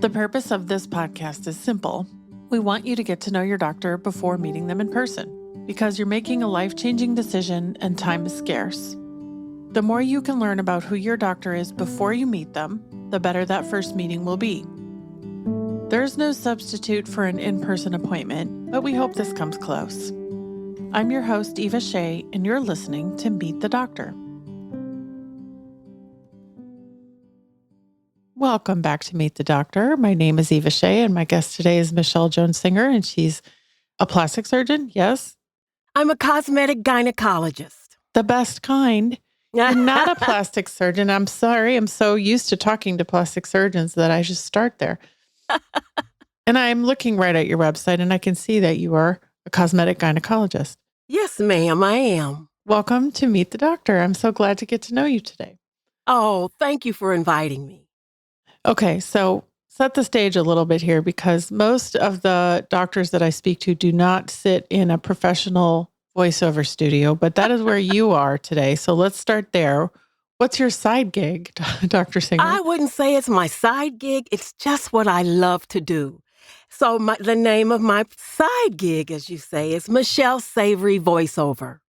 The purpose of this podcast is simple. We want you to get to know your doctor before meeting them in person, because you're making a life-changing decision and time is scarce. The more you can learn about who your doctor is before you meet them, the better that first meeting will be. There's no substitute for an in-person appointment, but we hope this comes close. I'm your host, Eva Shea, and you're listening to Meet the Doctor. Welcome back to Meet the Doctor. My name is Eva Shea, and my guest today is Michelle Jones-Singer, and she's a plastic surgeon, yes? I'm a cosmetic gynecologist. The best kind. You're not a plastic surgeon. I'm sorry. I'm so used to talking to plastic surgeons that I just start there. And I'm looking right at your website, and I can see that you are a cosmetic gynecologist. Yes, ma'am, I am. Welcome to Meet the Doctor. I'm so glad to get to know you today. Oh, thank you for inviting me. Okay, so set the stage a little bit here, because most of the doctors that I speak to do not sit in a professional voiceover studio, but that is where you are today. So let's start there. What's your side gig, Dr. Singer? I wouldn't say it's my side gig. It's just what I love to do. So the name of my side gig, as you say, is Michelle Savory Voiceover.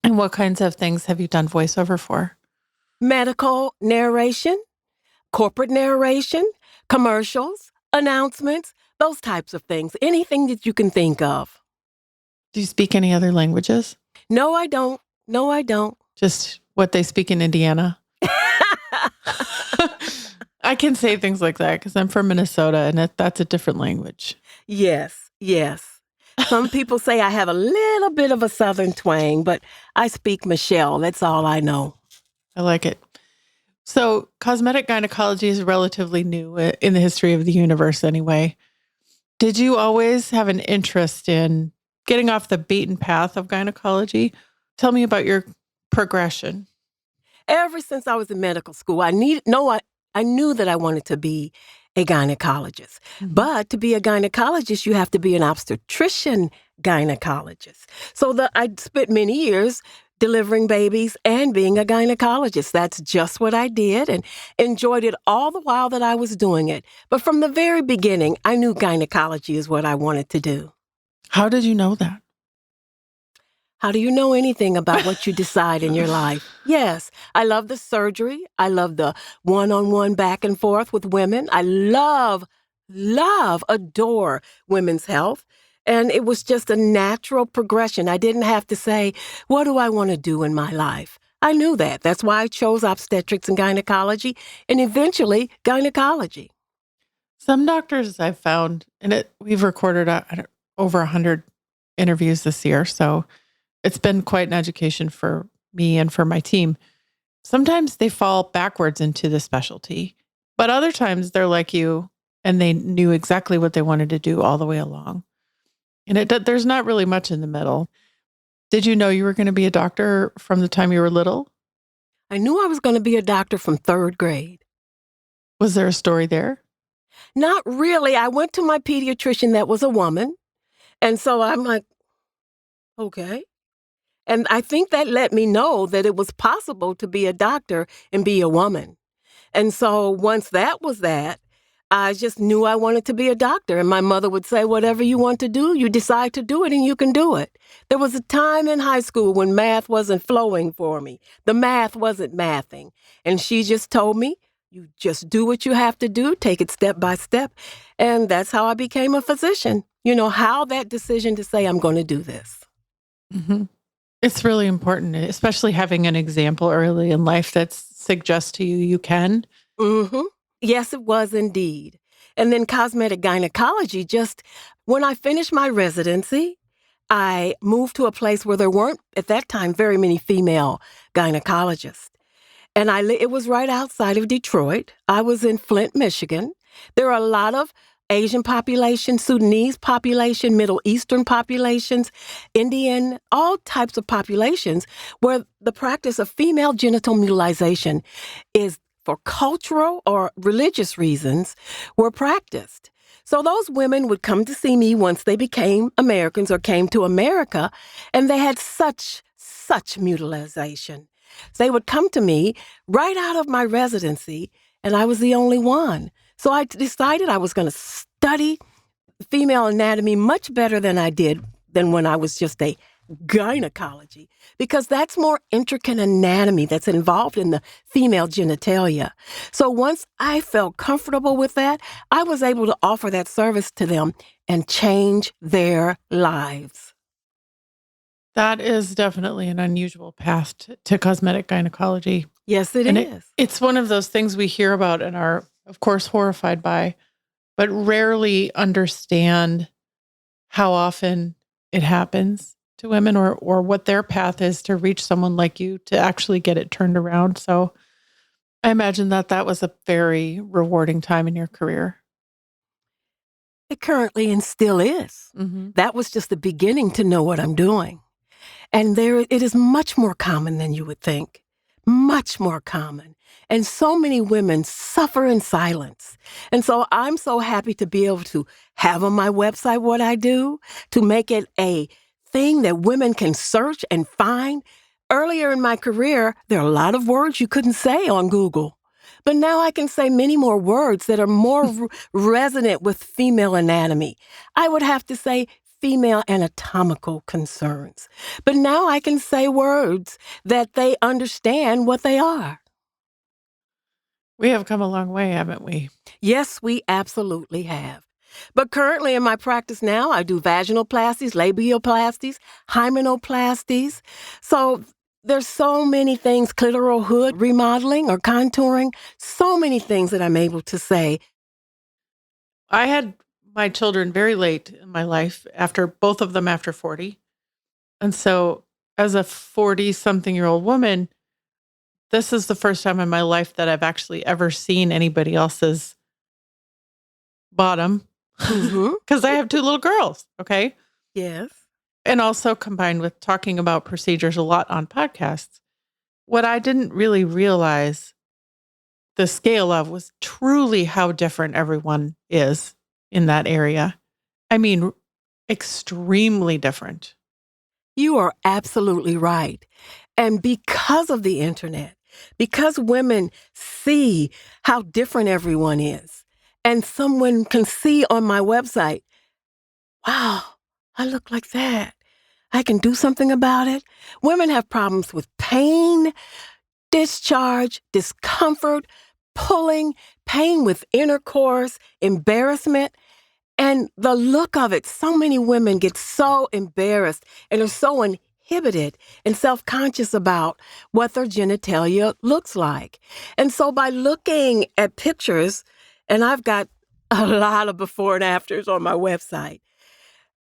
And what kinds of things have you done voiceover for? Medical narration, corporate narration, commercials, announcements, those types of things. Anything that you can think of. Do you speak any other languages? No, I don't. No, I don't. Just what they speak in Indiana? I can say things like that because I'm from Minnesota, and that's a different language. Yes, yes. Some people say I have a little bit of a Southern twang, but I speak Michelle. That's all I know. I like it. So cosmetic gynecology is relatively new in the history of the universe anyway. Did you always have an interest in getting off the beaten path of gynecology? Tell me about your progression. Ever since I was in medical school, I knew that I wanted to be a gynecologist. Mm-hmm. But to be a gynecologist, you have to be an obstetrician gynecologist. So I spent many years delivering babies and being a gynecologist. That's just what I did and enjoyed it all the while that I was doing it. But from the very beginning, I knew gynecology is what I wanted to do. How did you know that? How do you know anything about what you decide in your life? Yes, I love the surgery. I love the one-on-one back and forth with women. I adore women's health. And it was just a natural progression. I didn't have to say, what do I want to do in my life? I knew that. That's why I chose obstetrics and gynecology and eventually gynecology. Some doctors I've found, and we've recorded over 100 interviews this year, so it's been quite an education for me and for my team. Sometimes they fall backwards into the specialty, but other times they're like you and they knew exactly what they wanted to do all the way along. And there's not really much in the middle. Did you know you were going to be a doctor from the time you were little? I knew I was going to be a doctor from third grade. Was there a story there? Not really. I went to my pediatrician that was a woman. And so I'm like, okay. And I think that let me know that it was possible to be a doctor and be a woman. And so once that was that, I just knew I wanted to be a doctor. And my mother would say, whatever you want to do, you decide to do it and you can do it. There was a time in high school when math wasn't flowing for me. The math wasn't mathing. And she just told me, you just do what you have to do, take it step by step. And that's how I became a physician. You know, how that decision to say, I'm going to do this. Mm-hmm. It's really important, especially having an example early in life that suggests to you you can. Mm-hmm. Yes, it was indeed. And then cosmetic gynecology, just when I finished my residency, I moved to a place where there weren't, at that time, very many female gynecologists. And it was right outside of Detroit. I was in Flint, Michigan. There are a lot of Asian population, Sudanese population, Middle Eastern populations, Indian, all types of populations where the practice of female genital mutilation is for cultural or religious reasons were practiced. So those women would come to see me once they became Americans or came to America, and they had such mutilation. They would come to me right out of my residency and I was the only one. So I decided I was going to study female anatomy much better than when I was just a gynecology, because that's more intricate anatomy that's involved in the female genitalia. So once I felt comfortable with that, I was able to offer that service to them and change their lives. That is definitely an unusual path to cosmetic gynecology. Yes, it is. It's one of those things we hear about and are, of course, horrified by, but rarely understand how often it happens to women or what their path is to reach someone like you to actually get it turned around. So I imagine that was a very rewarding time in your career. It currently and still is. Mm-hmm. That was just the beginning to know what I'm doing. And it is much more common than you would think. Much more common. And so many women suffer in silence. And so I'm so happy to be able to have on my website what I do, to make it a thing that women can search and find. Earlier in my career, there are a lot of words you couldn't say on Google. But now I can say many more words that are more resonant with female anatomy. I would have to say female anatomical concerns. But now I can say words that they understand what they are. We have come a long way, haven't we? Yes, we absolutely have. But currently in my practice now, I do vaginoplasties, labiaplasties, hymenoplasties. So there's so many things, clitoral hood remodeling or contouring, so many things that I'm able to say. I had my children very late in my life, both of them after 40. And so as a 40-something-year-old woman, this is the first time in my life that I've actually ever seen anybody else's bottom, because I have 2 little girls, okay? Yes. And also combined with talking about procedures a lot on podcasts, what I didn't really realize the scale of was truly how different everyone is in that area. I mean, extremely different. You are absolutely right. And because of the internet, because women see how different everyone is, and someone can see on my website, wow, I look like that. I can do something about it. Women have problems with pain, discharge, discomfort, pulling, pain with intercourse, embarrassment. And the look of it, so many women get so embarrassed and are so inhibited and self-conscious about what their genitalia looks like. And so by looking at pictures, and I've got a lot of before and afters on my website,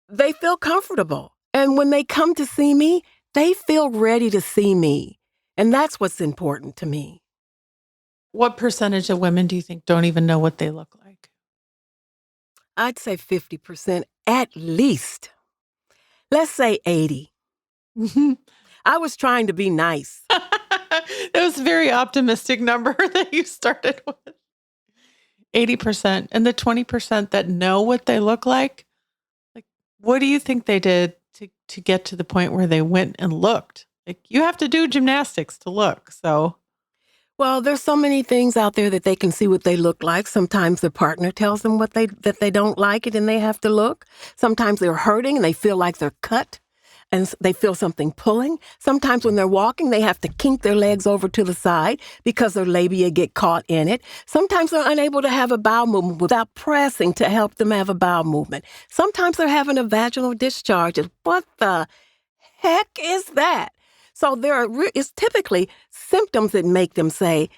they feel comfortable. And when they come to see me, they feel ready to see me. And that's what's important to me. What percentage of women do you think don't even know what they look like? I'd say 50% at least. Let's say 80. I was trying to be nice. That was a very optimistic number that you started with. 80%. And the 20% that know what they look like, what do you think they did to get to the point where they went and looked? Like, you have to do gymnastics to look, so. Well, there's so many things out there that they can see what they look like. Sometimes their partner tells them that they don't like it and they have to look. Sometimes they're hurting and they feel like they're cut and they feel something pulling. Sometimes when they're walking, they have to kink their legs over to the side because their labia get caught in it. Sometimes they're unable to have a bowel movement without pressing to help them have a bowel movement. Sometimes they're having a vaginal discharge. And what the heck is that? So it's typically symptoms that make them say,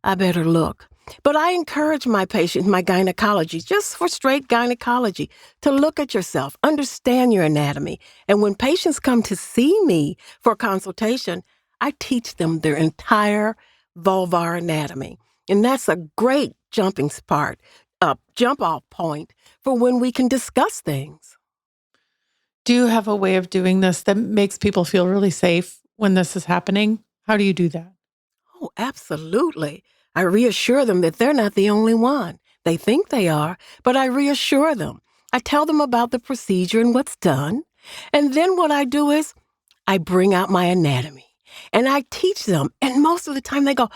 I better look. But I encourage my patients, my gynecology, just for straight gynecology, to look at yourself, understand your anatomy. And when patients come to see me for consultation, I teach them their entire vulvar anatomy. And that's a great jump-off point for when we can discuss things. Do you have a way of doing this that makes people feel really safe when this is happening? How do you do that? Oh, absolutely. I reassure them that they're not the only one. They think they are, but I reassure them. I tell them about the procedure and what's done. And then what I do is I bring out my anatomy and I teach them. And most of the time they go,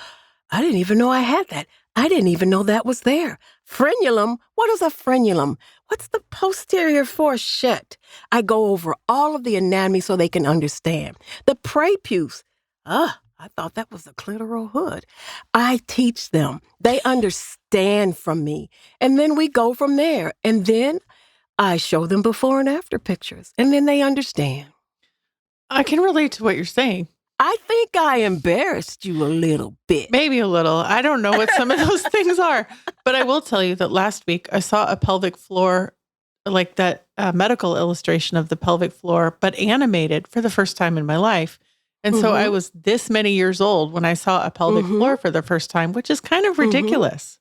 I didn't even know I had that. I didn't even know that was there. Frenulum? What is a frenulum? What's the posterior fourchette? I go over all of the anatomy so they can understand. The prepuce. I thought that was the clitoral hood. I teach them. They understand from me. And then we go from there. And then I show them before and after pictures. And then they understand. I can relate to what you're saying. I think I embarrassed you a little bit. Maybe a little. I don't know what some of those things are. But I will tell you that last week I saw a pelvic floor, like that medical illustration of the pelvic floor, but animated for the first time in my life. And so I was this many years old when I saw a pelvic floor for the first time, which is kind of ridiculous.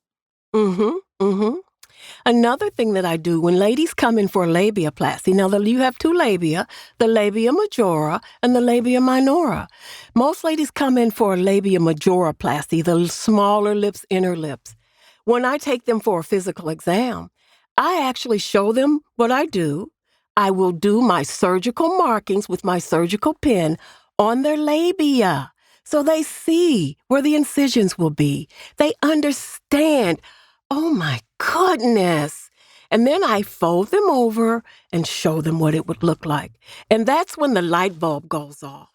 Another thing that I do when ladies come in for a labiaplasty, now you have two labia, the labia majora and the labia minora. Most ladies come in for a labia majoroplasty, the smaller lips, inner lips. When I take them for a physical exam, I actually show them what I do. I will do my surgical markings with my surgical pen on their labia so they see where the incisions will be. They understand. Oh my goodness. And then I fold them over and show them what it would look like. And that's when the light bulb goes off.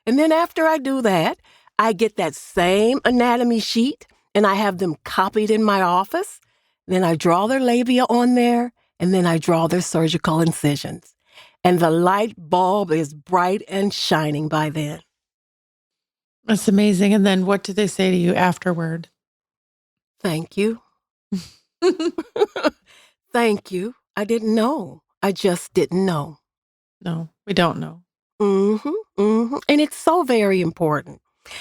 And then after I do that, I get that same anatomy sheet and I have them copied in my office. Then I draw their labia on there and then I draw their surgical incisions. And the light bulb is bright and shining by then. That's amazing. And then what do they say to you afterward? Thank you. Thank you. I didn't know. I just didn't know. No, we don't know. And it's so very important.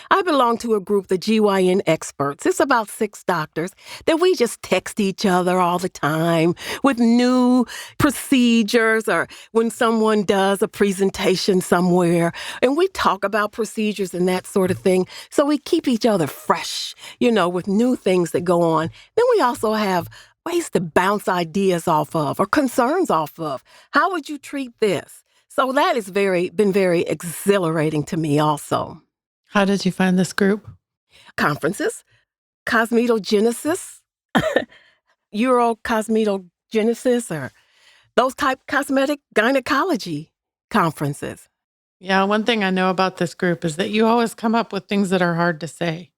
I belong to a group, the GYN experts. It's about 6 doctors that we just text each other all the time with new procedures or when someone does a presentation somewhere. And we talk about procedures and that sort of thing. So we keep each other fresh, with new things that go on. Then we also have ways to bounce ideas off of or concerns off of. How would you treat this? So that has been very exhilarating to me also. How did you find this group? Conferences, cosmetogenesis, Eurocosmetogenesis, or those type cosmetic gynecology conferences. Yeah, one thing I know about this group is that you always come up with things that are hard to say.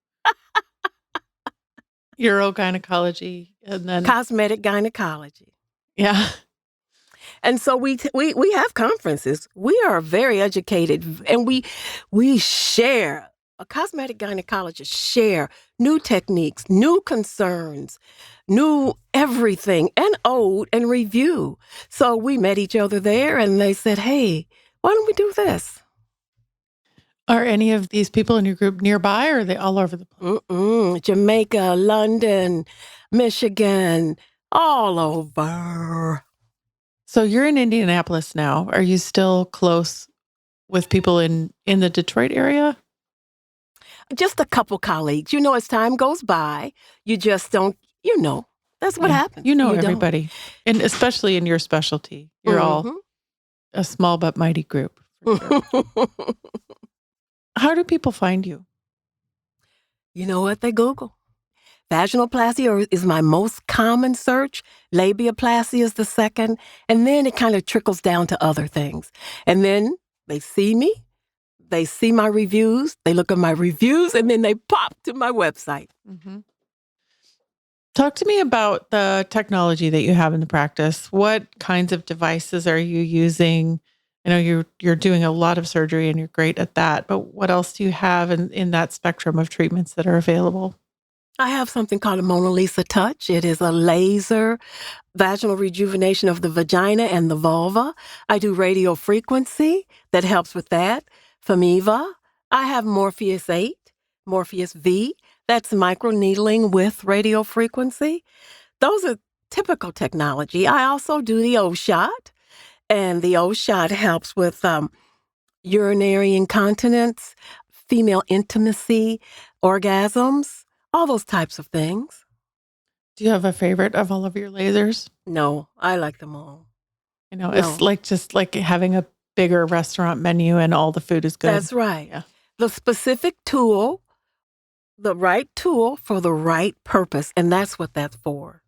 Urogynecology and then Cosmetic gynecology. Yeah. And so we have conferences. We are very educated, and we share. A cosmetic gynecologist share new techniques, new concerns, new everything, and ode and review. So we met each other there, and they said, "Hey, why don't we do this?" Are any of these people in your group nearby, or are they all over the place? Jamaica, London, Michigan, all over. So you're in Indianapolis now. Are you still close with people in the Detroit area? Just a couple colleagues. As time goes by, you just don't, that's what happens. Everybody. And especially in your specialty. You're all a small but mighty group. For sure. How do people find you? You know what? They Google. Vaginoplasty is my most common search. Labiaplasty is the second. And then it kind of trickles down to other things. And then they see me. They see my reviews. They look at my reviews, and then they pop to my website. Talk to me about the technology that you have in the practice. What kinds of devices are you using? I know you're doing a lot of surgery, and you're great at that. But what else do you have in that spectrum of treatments that are available? I have something called a MonaLisa Touch. It is a laser vaginal rejuvenation of the vagina and the vulva. I do radio frequency that helps with that. ThermiVa. I have Morpheus 8, Morpheus V. That's microneedling with radio frequency. Those are typical technology. I also do the O-shot, and the O-shot helps with urinary incontinence, female intimacy, orgasms, all those types of things. Do you have a favorite of all of your lasers? No, I like them all. It's just like having a bigger restaurant menu and all the food is good. That's right. Yeah. The specific tool The right tool for the right purpose, and that's what that's for.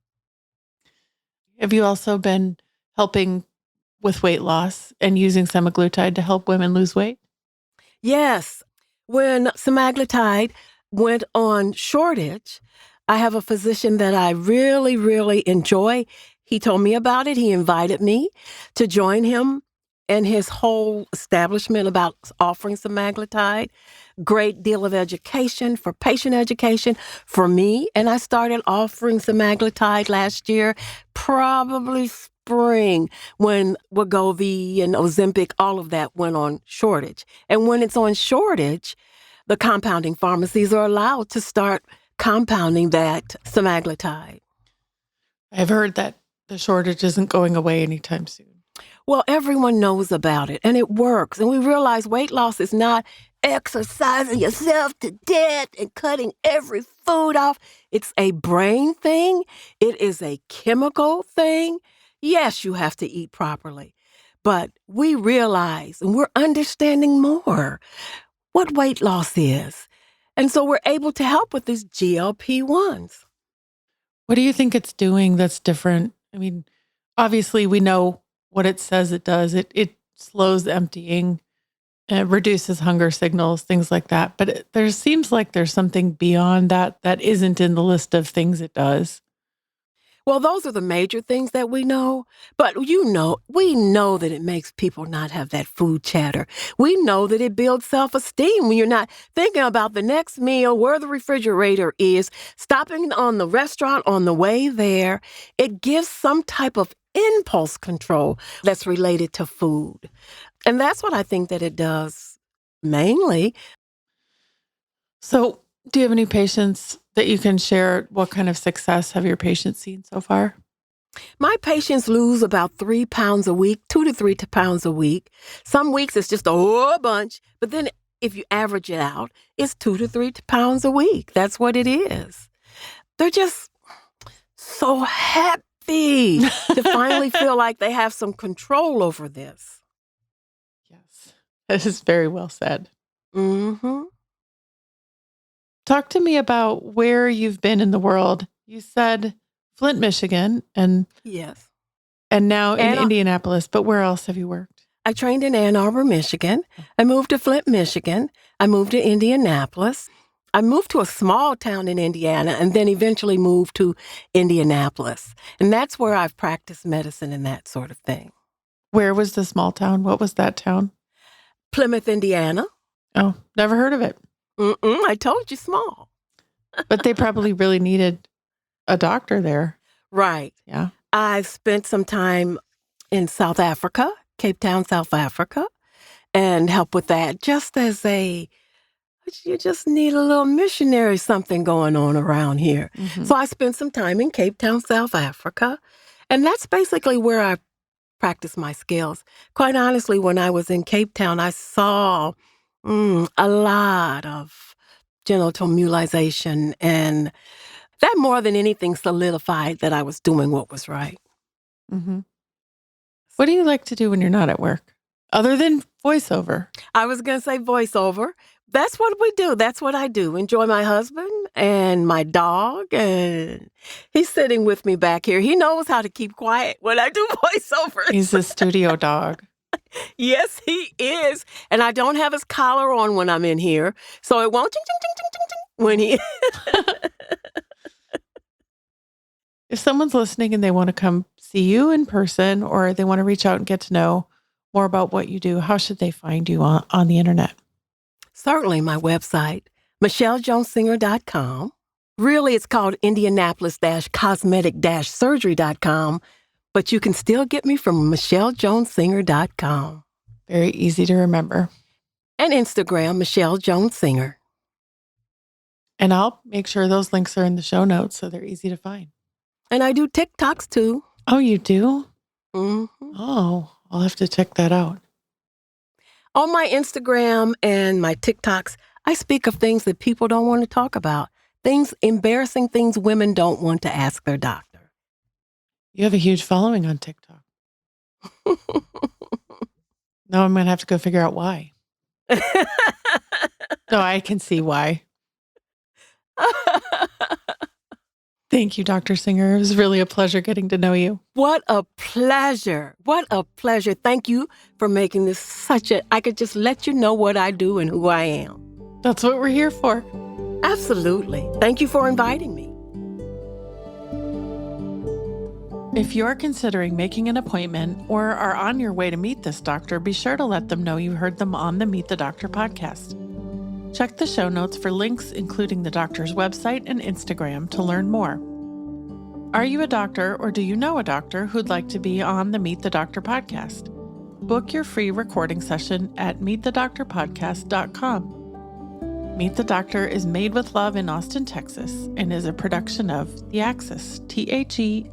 Have you also been helping with weight loss and using semaglutide to help women lose weight? Yes. When semaglutide went on shortage, I have a physician that I really, really enjoy. He told me about it. He invited me to join him and his whole establishment about offering semaglutide. Great deal of education for patient education for me. And I started offering semaglutide last year, probably spring, when Wegovy and Ozempic, all of that went on shortage. And when it's on shortage, the compounding pharmacies are allowed to start compounding that semaglutide. I've heard that the shortage isn't going away anytime soon. Well, everyone knows about it, and it works. And we realize weight loss is not exercising yourself to death and cutting every food off. It's a brain thing. It is a chemical thing. Yes, you have to eat properly. But we realize, and we're understanding more, what weight loss is. And so we're able to help with these GLP-1s. What do you think it's doing that's different? I mean, obviously we know what it says it does. It slows emptying, it reduces hunger signals, things like that. But there seems like there's something beyond that that isn't in the list of things it does. Well, those are the major things that we know. But we know that it makes people not have that food chatter. We know that it builds self-esteem when you're not thinking about the next meal, where the refrigerator is, stopping on the restaurant on the way there. It gives some type of impulse control that's related to food. And that's what I think that it does mainly. So, do you have any patients that you can share? What kind of success have your patients seen so far? My patients lose about 3 pounds a week, 2 to 3 pounds a week. Some weeks it's just a whole bunch, but then if you average it out, it's 2 to 3 pounds a week. That's what it is. They're just so happy to finally feel like they have some control over this. Yes, that is very well said. Mm-hmm. Talk to me about where you've been in the world. You said Flint, Michigan, Yes. and now in And Indianapolis, but where else have you worked? I trained in Ann Arbor, Michigan. I moved to Flint, Michigan. I moved to Indianapolis. I moved to a small town in Indiana and then eventually moved to Indianapolis. And that's where I've practiced medicine and that sort of thing. Where was the small town? What was that town? Plymouth, Indiana. Oh, never heard of it. I told you small. But they probably really needed a doctor there. Right. Yeah. I've spent some time in South Africa, Cape Town, South Africa, and help with that you just need a little missionary something going on around here. Mm-hmm. So I spent some time in Cape Town, South Africa, and that's basically where I practice my skills. Quite honestly, when I was in Cape Town, I saw a lot of genital mutilation, and that more than anything solidified that I was doing what was right. Mm-hmm. What do you like to do when you're not at work, other than voiceover? I was going to say voiceover. That's what we do. That's what I do. Enjoy my husband and my dog. And he's sitting with me back here. He knows how to keep quiet when I do voiceovers. He's a studio dog. Yes, he is. And I don't have his collar on when I'm in here. So it won't ting, ting, ting, ting, ting, ting when he... If someone's listening and they want to come see you in person or they want to reach out and get to know more about what you do, how should they find you on the internet? Certainly my website, michellejonesinger.com. Really, it's called Indianapolis-cosmetic-surgery.com, but you can still get me from michellejonesinger.com. Very easy to remember. And Instagram, Michelle Jones Singer. And I'll make sure those links are in the show notes so they're easy to find. And I do TikToks too. Oh, you do? Mm-hmm. Oh, I'll have to check that out. On my Instagram and my TikToks, I speak of things that people don't want to talk about. Embarrassing things women don't want to ask their doctor. You have a huge following on TikTok. Now I'm going to have to go figure out why. No, I can see why. Thank you, Dr. Singer. It was really a pleasure getting to know you. What a pleasure. What a pleasure. Thank you for making this I could just let you know what I do and who I am. That's what we're here for. Absolutely. Thank you for inviting me. If you're considering making an appointment or are on your way to meet this doctor, be sure to let them know you heard them on the Meet the Doctor podcast. Check the show notes for links, including the doctor's website and Instagram, to learn more. Are you a doctor or do you know a doctor who'd like to be on the Meet the Doctor podcast? Book your free recording session at meetthedoctorpodcast.com. Meet the Doctor is made with love in Austin, Texas, and is a production of The Axis, TheAxis.io.